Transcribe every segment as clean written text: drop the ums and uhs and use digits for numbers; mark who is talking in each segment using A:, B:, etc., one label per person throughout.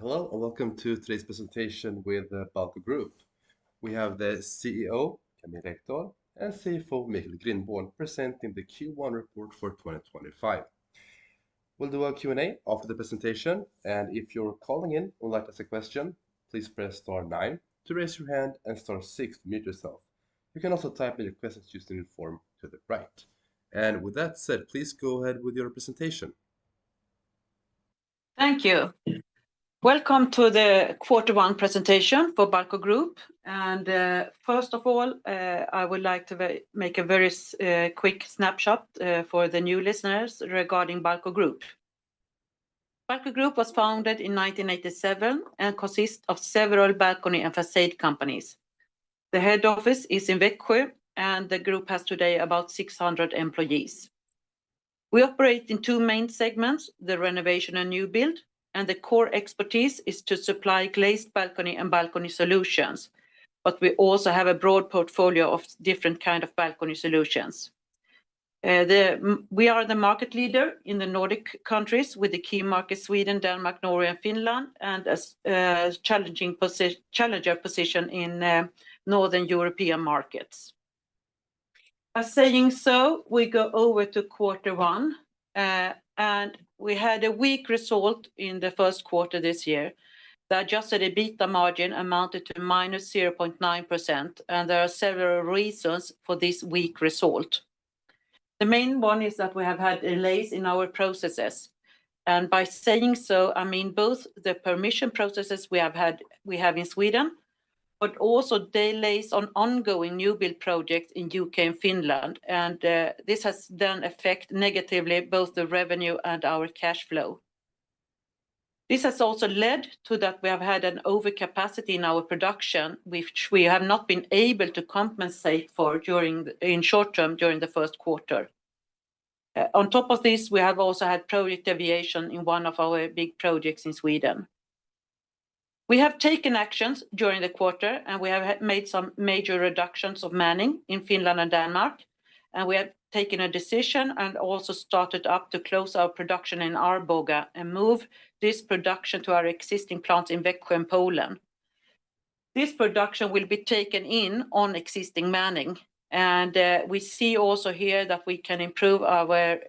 A: Hello and welcome to today's presentation with the Balco Group. We have the CEO, Camilla Ekdahl, and CFO, Michael Grindborn, presenting the Q1 report for 2025. We'll do a Q&A after the presentation, and if you're calling in and would like to ask a question, please press star 9 to raise your hand and star 6 to mute yourself. You can also type in your questions using the form to the right. And with that said, please go ahead with your presentation.
B: Thank you. Welcome to the Q1 presentation for Balco Group. And first of all, I would like to make a very quick snapshot for the new listeners regarding Balco Group. Balco Group was founded in 1987 and consists of several balcony and facade companies. The head office is in Växjö, and the group has today about 600 employees. We operate in two main segments, the renovation and new build, and the core expertise is to supply glazed balcony and balcony solutions. But we also have a broad portfolio of different kinds of balcony solutions. We are the market leader in the Nordic countries with the key markets Sweden, Denmark, Norway, and Finland, and a challenger position in Northern European markets. As saying so, we go over to Q1, and we had a weak result in the first quarter this year. The adjusted EBITDA margin amounted to minus 0.9%, and there are several reasons for this weak result. The main one is that we have had delays in our processes. And by saying so, I mean both the permission processes we have in Sweden, but also delays on ongoing new build projects in UK and Finland. And this has then affected negatively both the revenue and our cash flow. This has also led to that we have had an overcapacity in our production, which we have not been able to compensate for in short term during the first quarter. On top of this, we have also had project deviation in one of our big projects in Sweden. We have taken actions during the quarter, and we have made some major reductions of manning in Finland and Denmark. And we have taken a decision and also started up to close our production in Arboga and move this production to our existing plants in Växjö and Poland. This production will be taken in on existing manning. And we see also here that we can improve our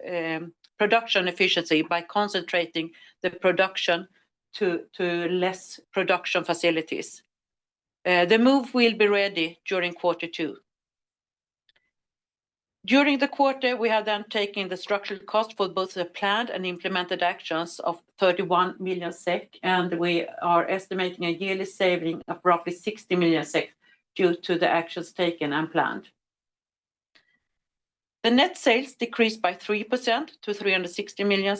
B: production efficiency by concentrating the production to less production facilities. The move will be ready during Q2. During the quarter, we have then taken the structural cost for both the planned and implemented actions of 31 million SEK, and we are estimating a yearly saving of roughly 60 million SEK due to the actions taken and planned. The net sales decreased by 3% to 360 million,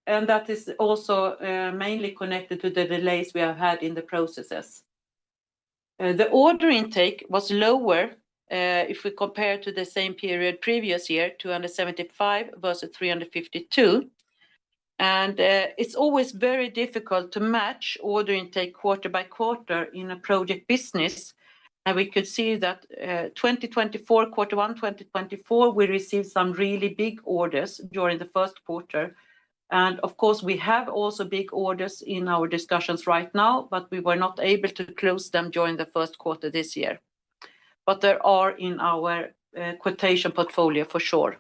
B: and that is also mainly connected to the delays we have had in the processes. The order intake was lower if we compare to the same period previous year, 275 versus 352. And it's always very difficult to match order intake quarter by quarter in a project business. And we could see that Q1 2024, we received some really big orders during the first quarter. And of course, we have also big orders in our discussions right now, but we were not able to close them during the first quarter this year. But there are in our quotation portfolio for sure.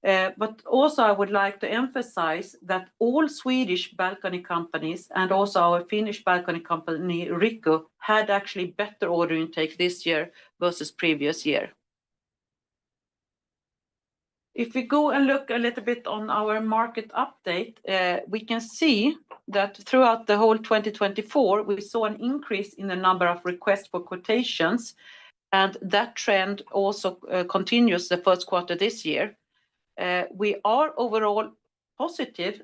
B: But also I would like to emphasize that all Swedish balcony companies and also our Finnish balcony company, Riikku, had actually better order intake this year versus previous year. If we go and look a little bit on our market update, we can see that throughout the whole 2024, we saw an increase in the number of requests for quotations. And that trend also continues the first quarter this year. We are overall positive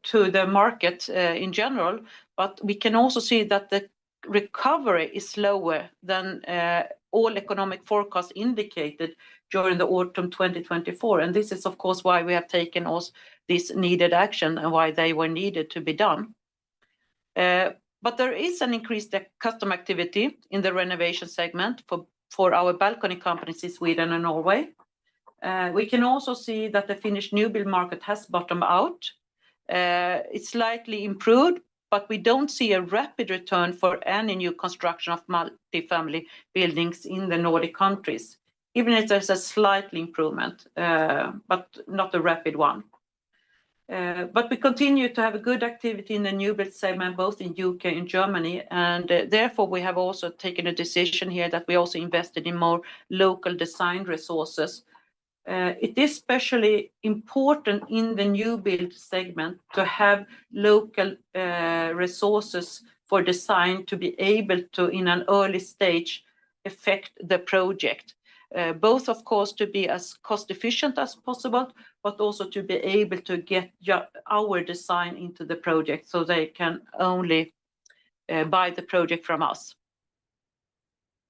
B: to the market in general, but we can also see that the recovery is slower than all economic forecasts indicated during the autumn 2024. And this is, of course, why we have taken also this needed action and why they were needed to be done. But there is an increased customer activity in the renovation segment for our balcony companies in Sweden and Norway. We can also see that the Finnish new build market has bottomed out. It's slightly improved, but we don't see a rapid return for any new construction of multifamily buildings in the Nordic countries, even if there's a slight improvement, but not a rapid one. But we continue to have a good activity in the new build segment, both in UK and Germany, and therefore we have also taken a decision here that we also invested in more local design resources. It is especially important in the new build segment to have local resources for design to be able to, in an early stage, affect the project. Both, of course, to be as cost efficient as possible, but also to be able to get our design into the project so they can only buy the project from us.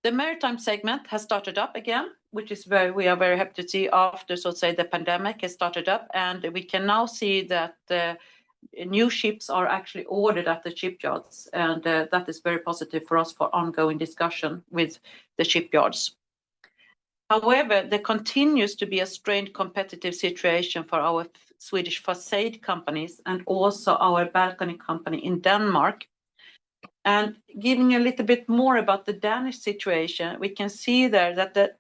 B: The maritime segment has started up again, which is we are very happy to see after, so to say, the pandemic has started up, and we can now see that new ships are actually ordered at the shipyards, and that is very positive for us for ongoing discussion with the shipyards. However, there continues to be a strained competitive situation for our Swedish facade companies and also our balcony company in Denmark. And giving a little bit more about the Danish situation, we can see there that the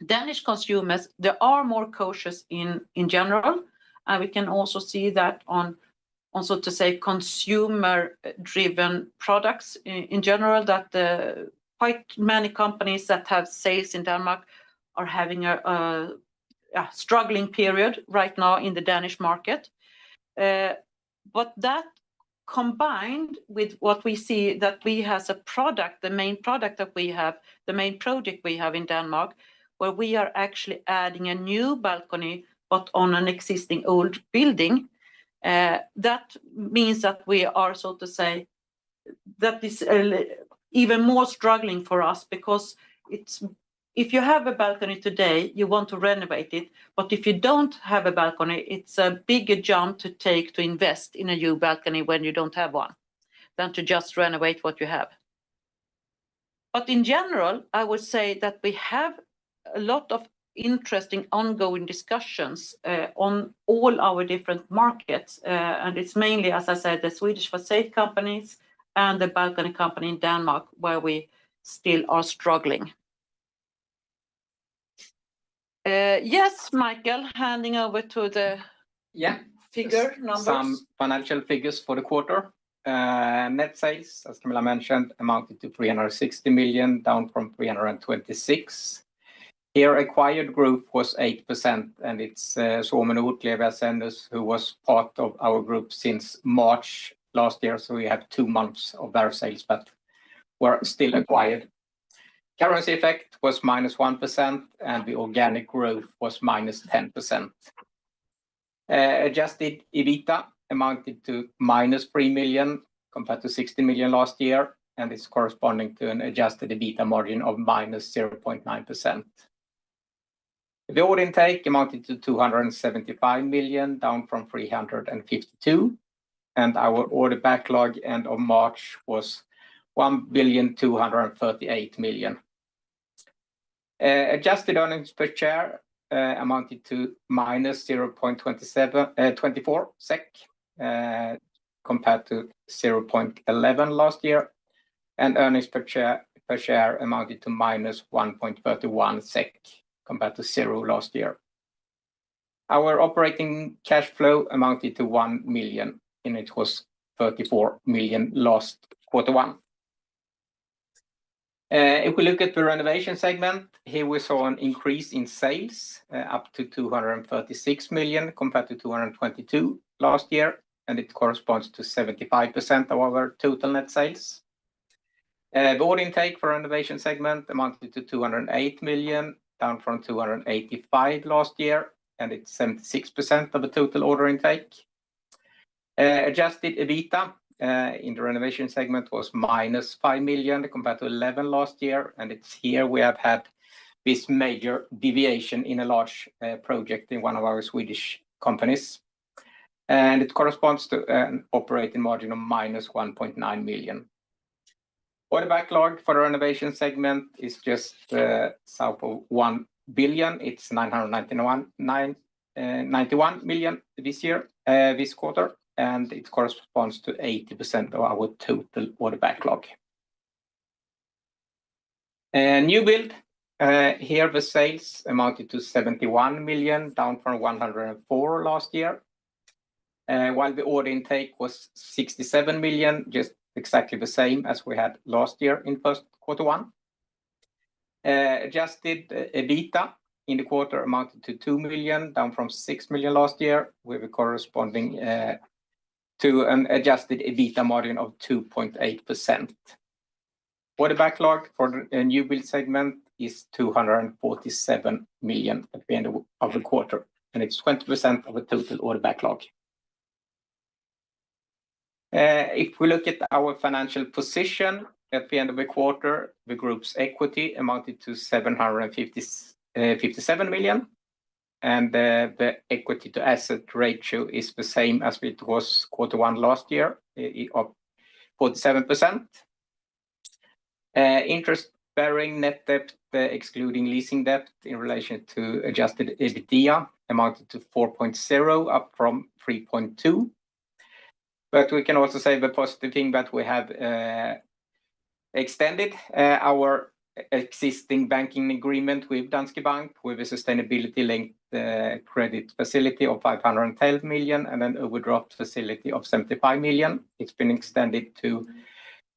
B: Danish consumers, they are more cautious in general, and we can also see that on so to say consumer-driven products in general, that quite many companies that have sales in Denmark are having a struggling period right now in the Danish market. But that combined with what we see that we has a product, the main product that we have, the main project we have in Denmark, where we are actually adding a new balcony, but on an existing old building. That means that we are, so to say, that is even more struggling for us, because if you have a balcony today, you want to renovate it, but if you don't have a balcony, it's a bigger jump to take to invest in a new balcony when you don't have one, than to just renovate what you have. But in general, I would say that we have a lot of interesting ongoing discussions on all our different markets, and it's mainly, as I said, the Swedish facade companies and the balcony company in Denmark where we still are struggling. Yes, Michael, handing over to the figure numbers.
C: Some financial figures for the quarter. Net sales, as Camilla mentioned, amounted to 360 million, down from 326. Here, acquired growth was 8%, and it's Suomen Uudleversendus, who was part of our group since March last year, so we have 2 months of their sales, but were still acquired. Currency effect was -1%, and the organic growth was -10%. Adjusted EBITDA amounted to -3 million compared to 60 million last year, and it's corresponding to an adjusted EBITDA margin of -0.9%. The order intake amounted to 275 million, down from 352, and our order backlog end of March was 1,238 million. Adjusted earnings per share amounted to -0.24 SEK compared to 0.11 last year, and earnings per share amounted to -1.31 SEK compared to 0 last year. Our operating cash flow amounted to 1 million, and it was 34 million last Q1. If we look at the renovation segment, here we saw an increase in sales up to 236 million compared to 222 last year, and it corresponds to 75% of our total net sales. The order intake for renovation segment amounted to 208 million, down from 285 last year, and it's 76% of the total order intake. Adjusted EBITDA in the renovation segment was -5 million compared to 11 last year, and it's here we have had this major deviation in a large project in one of our Swedish companies, and it corresponds to an operating margin of -1.9 million. Order backlog for the renovation segment is just south of 1 billion. It's 991 million this year, this quarter, and it corresponds to 80% of our total order backlog. New build, here the sales amounted to 71 million, down from 104 last year, while the order intake was 67 million, just exactly the same as we had last year in Q1. Adjusted EBITDA in the quarter amounted to 2 million, down from 6 million last year, with a corresponding to an adjusted EBITDA margin of 2.8%. Order backlog for the new build segment is 247 million at the end of the quarter, and it's 20% of the total order backlog. If we look at our financial position at the end of the quarter, the group's equity amounted to 757 million, and the equity to asset ratio is the same as it was Q1 last year, of 47%. Interest-bearing net debt, excluding leasing debt in relation to adjusted EBITDA, amounted to 4.0, up from 3.2. But we can also say the positive thing that we have extended our existing banking agreement with Danske Bank with a sustainability-linked credit facility of 510 million and an overdraft facility of 75 million. It's been extended to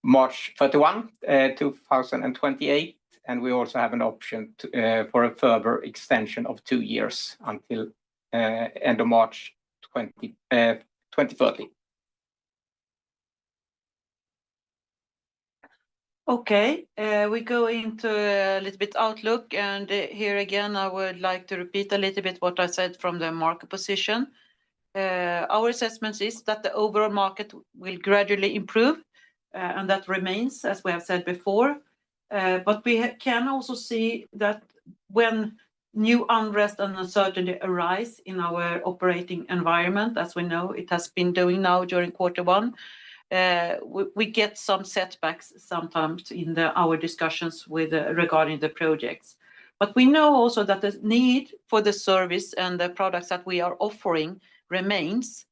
C: March 31, 2028, and we also have an option for a further extension of 2 years until end of March 2030.
B: Okay, we go into a little bit outlook, and here again I would like to repeat a little bit what I said from the market position. Our assessment is that the overall market will gradually improve, and that remains, as we have said before. But we can also see that when new unrest and uncertainty arise in our operating environment, as we know it has been doing now during Q1, we get some setbacks sometimes in our discussions with regarding the projects. But we know also that the need for the service and the products that we are offering remains,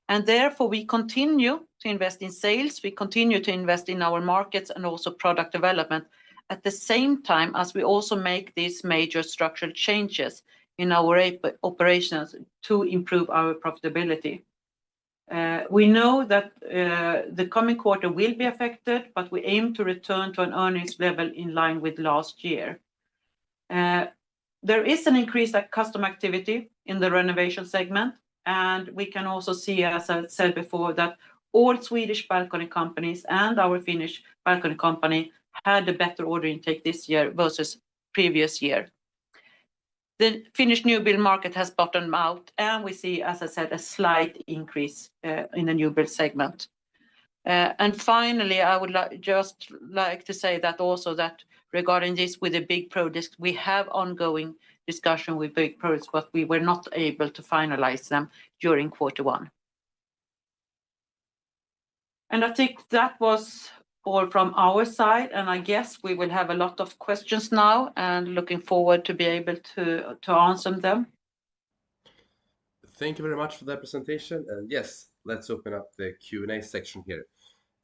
B: and therefore we continue to invest in sales, we continue to invest in our markets and also product development, at the same time as we also make these major structural changes in our operations to improve our profitability. We know that the coming quarter will be affected, but we aim to return to an earnings level in line with last year. There is an increased customer activity in the renovation segment, and we can also see, as I said before, that all Swedish balcony companies and our Finnish balcony company had a better order intake this year versus previous year. The Finnish new build market has bottomed out, and we see, as I said, a slight increase in the new build segment. And finally, I would just like to say that also that regarding this with the big projects, we have ongoing discussion with big projects, but we were not able to finalize them during Q1. And I think that was all from our side, and I guess we will have a lot of questions now, and looking forward to be able to answer them.
A: Thank you very much for that presentation, and yes, let's open up the Q&A section here.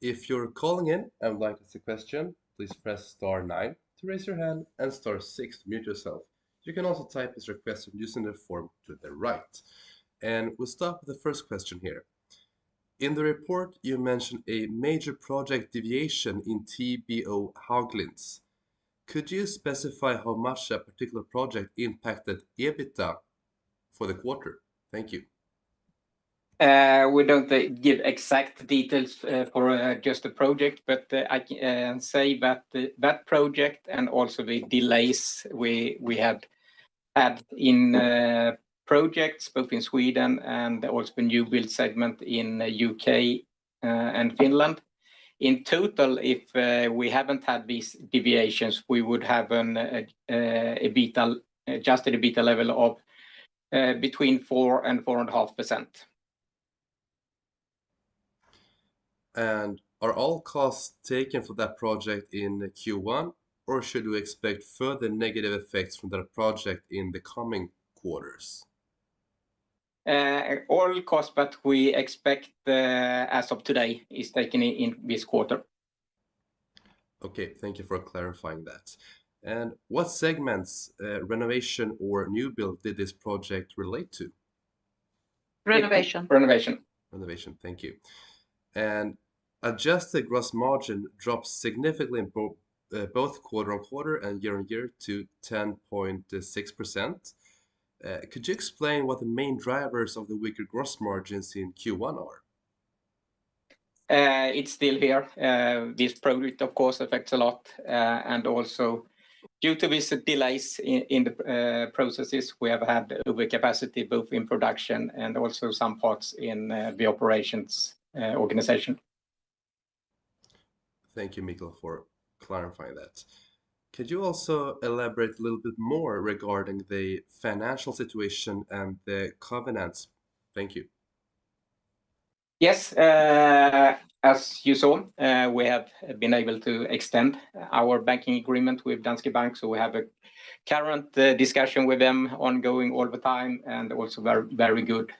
A: If you're calling in and would like to ask a question, please press star 9 to raise your hand and star 6 to mute yourself. You can also type this request using the form to the right. And we'll start with the first question here. In the report, you mentioned a major project deviation in TBO Haglins. Could you specify how much a particular project impacted EBITDA for the quarter? Thank you.
C: We don't give exact details for just the project, but I can say that that project and also the delays we have had in projects both in Sweden and also the new build segment in UK and Finland. In total, if we haven't had these deviations, we would have an adjusted EBITDA level of between 4 and 4.5%.
A: And are all costs taken for that project in Q1, or should we expect further negative effects from that project in the coming quarters?
C: All costs that we expect as of today is taken in this quarter.
A: Okay, thank you for clarifying that. And what segments, renovation or new build, did this project relate to?
B: Renovation.
C: Renovation.
A: Renovation, thank you. And adjusted gross margin drops significantly in both quarter-on-quarter and year-on-year to 10.6%. Could you explain what the main drivers of the weaker gross margins in Q1 are?
C: It's still here. This project, of course, affects a lot, and also due to these delays in the processes, we have had overcapacity both in production and also some parts in the operations organization.
A: Thank you, Michael, for clarifying that. Could you also elaborate a little bit more regarding the financial situation and the covenants? Thank you.
C: Yes, as you saw, we have been able to extend our banking agreement with Danske Bank, so we have a current discussion with them ongoing all the time, and also very, very good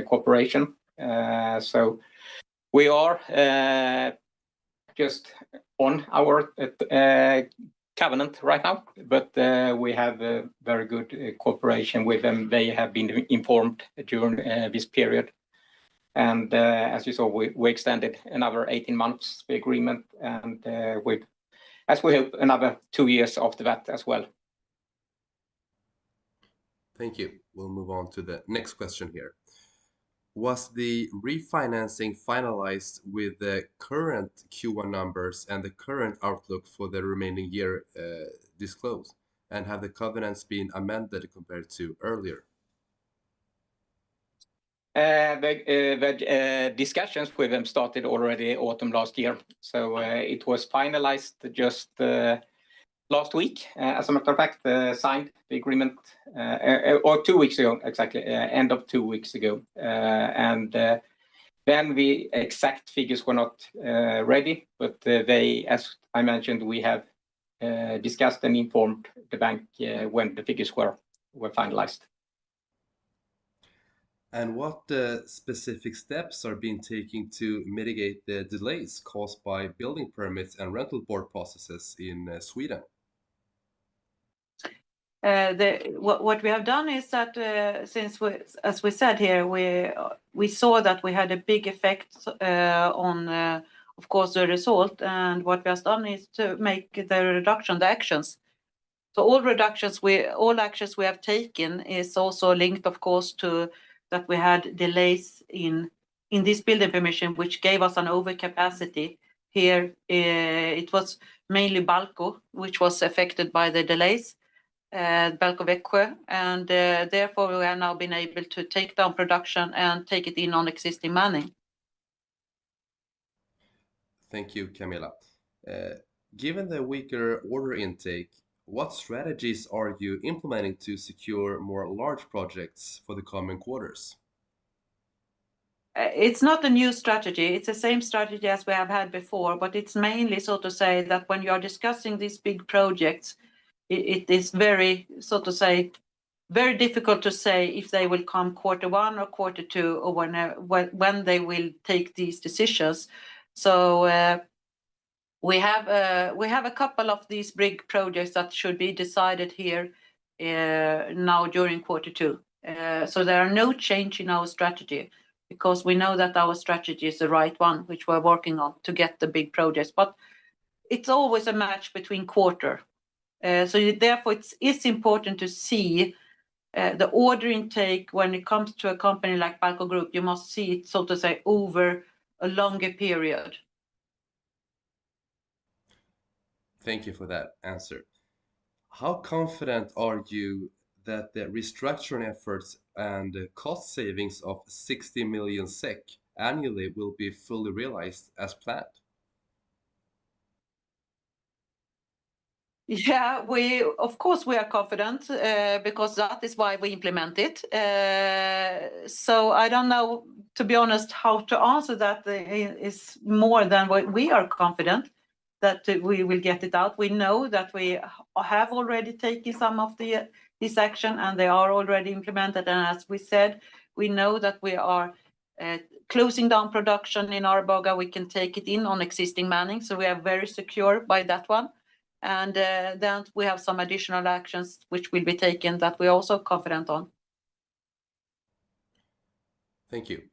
C: cooperation. So we are just on our covenant right now, but we have a very good cooperation with them. They have been informed during this period. And as you saw, we extended another 18 months the agreement, and with, as we hope, another 2 years after that as well.
A: Thank you. We'll move on to the next question here. Was the refinancing finalized with the current Q1 numbers and the current outlook for the remaining year disclosed? And have the covenants been amended compared to earlier?
C: The discussions with them started already autumn last year. So it was finalized just last week. As a matter of fact, signed the agreement, or 2 weeks ago, exactly, end of 2 weeks ago. And then the exact figures were not ready, but they, as I mentioned, we have discussed and informed the bank when the figures were finalized.
A: And what specific steps are being taken to mitigate the delays caused by building permits and rental board processes in Sweden?
B: What we have done is that since we, as we said here, we saw that we had a big effect on, of course, the result. And what we have done is to make the reduction, the actions. So all actions we have taken is also linked, of course, to that we had delays in this building permission, which gave us an overcapacity. Here, it was mainly Balco, which was affected by the delays, Balco Växjö, and therefore we have now been able to take down production and take it in on existing manning.
A: Thank you, Camilla. Given the weaker order intake, what strategies are you implementing to secure more large projects for the coming quarters?
B: It's not a new strategy. It's the same strategy as we have had before, but it's mainly so to say that when you are discussing these big projects, it is very, so to say, very difficult to say if they will come Q1 or Q2 or when they will take these decisions. So we have a couple of these big projects that should be decided here now during Q2. So there are no change in our strategy because we know that our strategy is the right one, which we're working on to get the big projects. But it's always a match between quarter. So therefore, it's important to see the order intake when it comes to a company like Balco Group. You must see it, so to say, over a longer period.
A: Thank you for that answer. How confident are you that the restructuring efforts and the cost savings of 60 million SEK annually will be fully realized as planned?
B: Yeah, of course we are confident because that is why we implement it. So I don't know, to be honest, how to answer that is more than what we are confident that we will get it out. We know that we have already taken some of this action and they are already implemented. And as we said, we know that we are closing down production in Arboga. We can take it in on existing manning, so we are very secure by that one. And then we have some additional actions which will be taken that we're also confident on.
A: Thank you.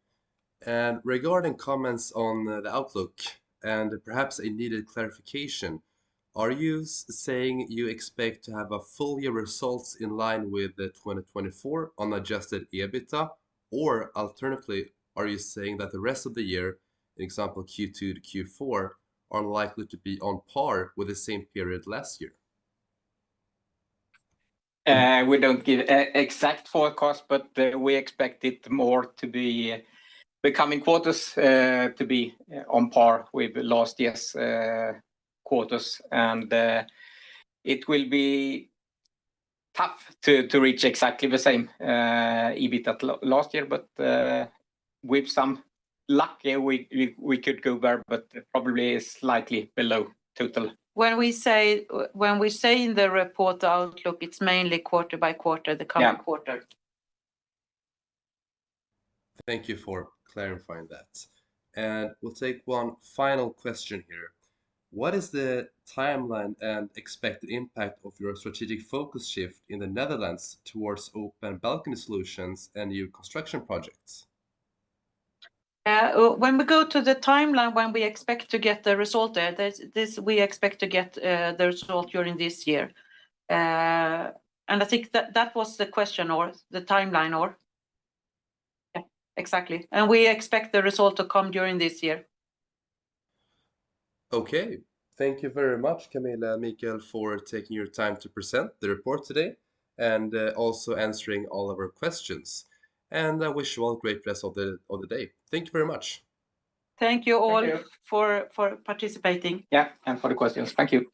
A: And regarding comments on the outlook and perhaps a needed clarification, are you saying you expect to have a full year results in line with the 2024 on adjusted EBITDA, or alternatively, are you saying that the rest of the year, in example Q2 to Q4, are likely to be on par with the same period last year?
C: We don't give exact forecast, but we expect it more to be the coming quarters to be on par with last year's quarters, and it will be tough to reach exactly the same EBITDA last year, but with some luck, we could go there, but probably slightly below total.
B: When we say in the report outlook, it's mainly quarter by quarter, the coming quarter.
A: Thank you for clarifying that. And we'll take one final question here. What is the timeline and expected impact of your strategic focus shift in the Netherlands towards open balcony solutions and new construction projects?
B: When we go to the timeline, when we expect to get the result there, we expect to get the result during this year. And I think that was the question, or the timeline, or? Yeah, exactly. And we expect the result to come during this year.
A: Okay, thank you very much, Camilla and Michael, for taking your time to present the report today and also answering all of our questions. And I wish you all a great rest of the day. Thank you very much.
B: Thank you all for participating.
C: Yeah, and for the questions. Thank you.